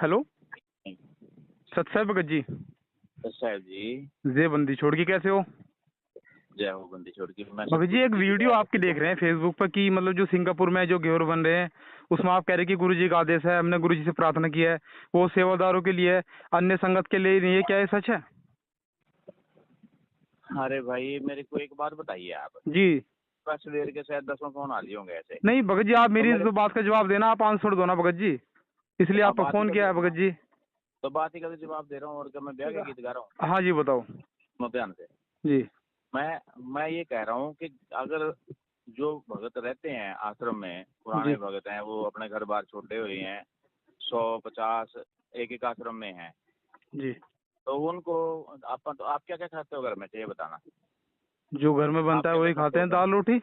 Hello सत साहब भगत जी। साहब जी जय बंदी छोड़ के कैसे हो? जय हो बंदी छोड़ के। भगत जी एक वीडियो आपकी देख रहे हैं फेसबुक पर कि मतलब जो सिंगापुर में जो घेवर बन रहे हैं उसमें आप कह रहे हैं कि गुरु जी का आदेश है, हमने गुरु जी से प्रार्थना की है, वो सेवादारों के लिए, अन्य संगत के लिए नहीं है, क्या ये सच है? अरे भाई मेरे को एक बात बताइए आप जी बस देर के शायद 10 फोन आ लिए होंगे ऐसे। नहीं भगत जी, आप तो मेरी मेरे तो बात का जवाब देना, आप आंसर दो ना भगत जी, इसलिए हाँ, आपको बात ही फोन कर किया है दूंगा। भगत जी। तो बात ही करके जवाब दे रहा हूँ और क्या मैं ब्याह के गीत गा रहा हूँ? हाँ जी बताओ। मैं ध्यान से जी मैं ये कह रहा हूँ कि अगर जो भगत रहते हैं आश्रम में, जी पुराने भगत हैं, वो अपने घर बार छोड़े हुए हैं, 100-50 एक एक आश्रम में हैं, जी। तो उनको आप क्या क्या खाते हो घर में, ये बताना। जो घर में आप बनता है क्या क्या वही खाते खाते हो हैं, घर में? दाल रोटी।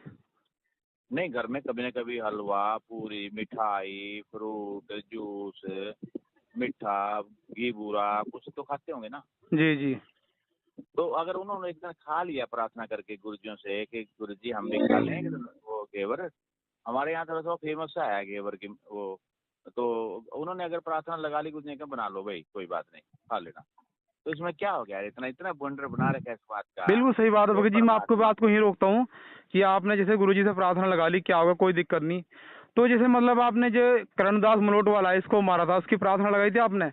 नहीं, घर में कभी न कभी हलवा पूरी मिठाई फ्रूट जूस मीठा घी बूरा कुछ तो खाते होंगे ना। जी जी तो अगर उन्होंने एक दिन खा लिया प्रार्थना करके गुरुजियों से कि गुरुजी हम भी खा लें वो घेवर, हमारे यहाँ थोड़ा सा फेमस सा है घेवर की वो, तो उन्होंने अगर प्रार्थना लगा ली, कुछ नहीं, कहा बना लो भाई कोई बात नहीं खा लेना, तो इसमें क्या हो गया? इतना इतना बंडर बना रखा है इस बात का। बिल्कुल सही बात है तो भगत जी, मैं आपको परमात्मा बात को ही रोकता हूँ कि आपने जैसे गुरुजी से प्रार्थना लगा ली, क्या होगा, कोई दिक्कत नहीं। तो जैसे मतलब आपने जो करणदास मलोट वाला है इसको मारा था, उसकी प्रार्थना लगाई थी आपने?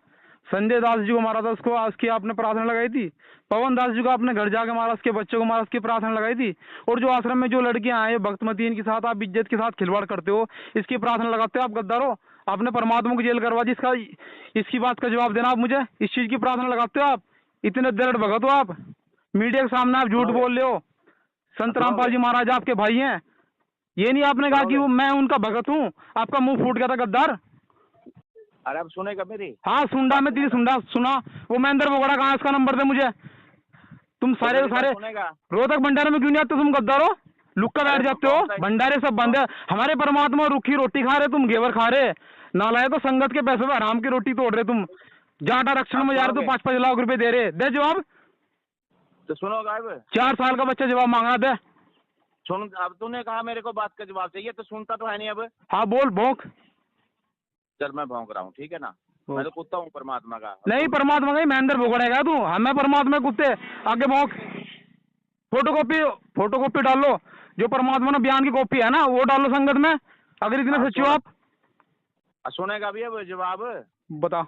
संजय दास जी को मारा था, उसको उसकी आपने प्रार्थना लगाई थी? पवन दास जी को आपने घर जाके मारा, उसके बच्चों को मारा, उसकी प्रार्थना लगाई थी? और जो आश्रम में जो लड़कियां आए भक्तमती, इनके साथ आप इज्जत के साथ खिलवाड़ करते हो, इसकी प्रार्थना लगाते हो आप? गद्दारो, आपने परमात्मा को जेल करवा दी, इसका इसकी बात का जवाब देना आप मुझे। इस चीज की प्रार्थना लगाते हो आप? इतने दरड़ भगत हो आप, मीडिया के सामने आप झूठ सुनोगे बोल रहे हो। संत रामपाल सुनोगे जी महाराज आपके भाई हैं, ये नहीं आपने कहा कि सुनोगे वो मैं उनका भगत हूँ, आपका मुंह फूट गया था गद्दार। अरे अब सुनेगा मेरी हाँ सुंडा बात में तेरी सुनेगा? सुंडा सुना। वो महेंद्र बोगड़ा कहाँ, उसका नंबर दे मुझे। तुम तो सारे मेरी बात सारे सुनेगा? रोहतक भंडारे में क्यों नहीं आते तुम गद्दारो? लुक्का अरे बैठ जाते हो, कौन सा भंडारे सब बंद कौन- है। हमारे परमात्मा रुखी रोटी खा रहे, तुम घेवर खा रहे। नालायक तो संगत के पैसे में हराम की रोटी तोड़ रहे तुम। जाट आरक्षण अब में जा रहे तो सुनोगे 5-5 लाख रुपए दे रहे, दे जवाब। तो सुनोगा अब 4 साल का बच्चा जवाब मांगा, दे। सुन। अब तूने कहा मेरे को बात का जवाब चाहिए, तो सुनता तो है नहीं अब। हाँ बोल भौंक। चल मैं भौंक रहा हूँ, ठीक है ना? मैं तो कुत्ता हूँ परमात्मा का। अब नहीं सुन। परमात्मा का ही महेंद्र भोगड़ेगा तू, हमें परमात्मा के कुत्ते। आगे भौंक। फोटोकॉपी फोटोकॉपी डालो, जो परमात्मा ने बयान की कॉपी है ना वो डालो संगत में, अगर इतने हाँ सच्चे हो सुन। आप। सुनेगा भी अब जवाब। बता।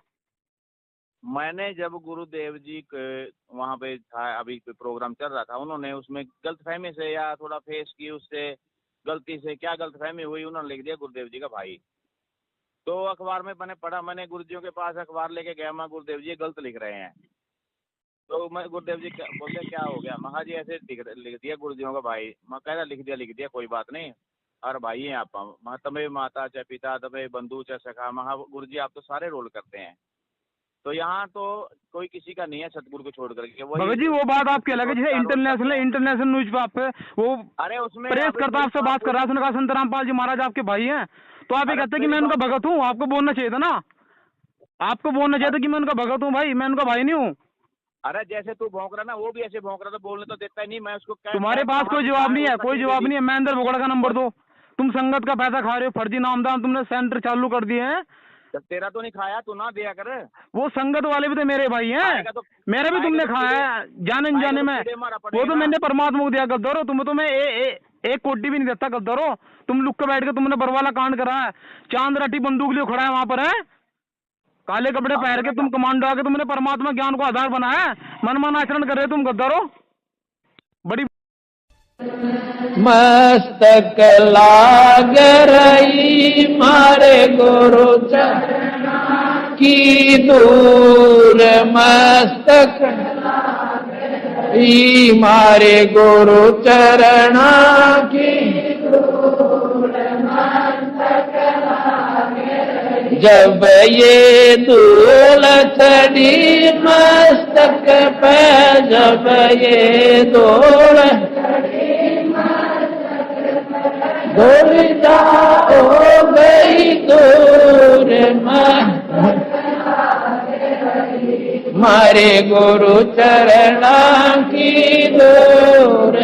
मैंने जब गुरुदेव जी के वहाँ पे था, अभी कोई प्रोग्राम चल रहा था, उन्होंने उसमें गलतफहमी से या थोड़ा फेस की, उससे गलती से क्या गलतफहमी हुई, उन्होंने लिख दिया गुरुदेव जी का भाई। तो अखबार में मैंने पढ़ा, मैंने गुरुजियों के पास अखबार लेके गया, मैं गुरुदेव जी ये गलत लिख रहे हैं। तो मैं गुरुदेव जी बोलते क्या हो गया? महा जी ऐसे लिख दिया गुरुजियों का भाई। मैं कह रहा लिख दिया कोई बात नहीं, और भाई हैं आप, महा तमें माता चाहे पिता तमें बंधु चाहे सखा, महा गुरु जी आप तो सारे रोल करते हैं। तो यहाँ तो कोई किसी का नहीं है सतगुरु को छोड़ करके, वही भगत जी वो बात आपकी अलग है, जैसे का रोल करते इंटरनेशनल हैं। इंटरनेशनल न्यूज पे वो अरे उसमें प्रेस अब करता मेरी आपसे बात कर रहा है, पूरी। उसने कहा संत रामपाल जी महाराज आपके भाई हैं, तो आप ये अरे कहते हैं कि मेरी मैं उनका बात। भगत हूँ? आपको बोलना चाहिए था ना, आपको बोलना चाहिए था कि मैं उनका भगत हूँ भाई, मैं उनका भाई नहीं हूँ। अरे जैसे तू भौंक रहा ना, वो भी ऐसे भौंक रहा था, बोलने तो देता ही नहीं। मैं उसको तुम्हारे पास कोई जवाब नहीं है, कोई जवाब नहीं है। महेंद्र बोगड़ा का नंबर दो। तुम संगत का पैसा खा रहे हो, फर्जी नामदान तुमने सेंटर चालू कर दिए हैं। जब तेरा तो नहीं खाया, तू ना दिया कर। वो संगत वाले भी तो मेरे भाई हैं, खाएगा तो मेरा भी तुमने तो खाया कीड़े है जाने खाएगा अनजाने तो में। कीड़े मारा वो पड़ेगा तो ना। मैंने परमात्मा को दिया गद्दारो, तुम्हें तो मैं एक कोटी भी नहीं देता गद्दारो। तुम लुक के बैठ के तुमने बरवाला कांड करा है, चांद राठी बंदूक लिए खड़ा है वहां पर है, काले कपड़े आप पहन के सुनेगा तुम कमांडो आके तुमने परमात्मा ज्ञान को आधार बनाया है, मनमान आचरण कर रहे तुम गद्दारो। बड़ी मस्तक लाग रही मारे गुरु की दूर, मस्तक मारे गुरु चरणा की, जब ये धूल चढ़ी मस्तक पे, जब ये धूल धूलिया हो गई दूर, मारे गुरु चरणा की दूर,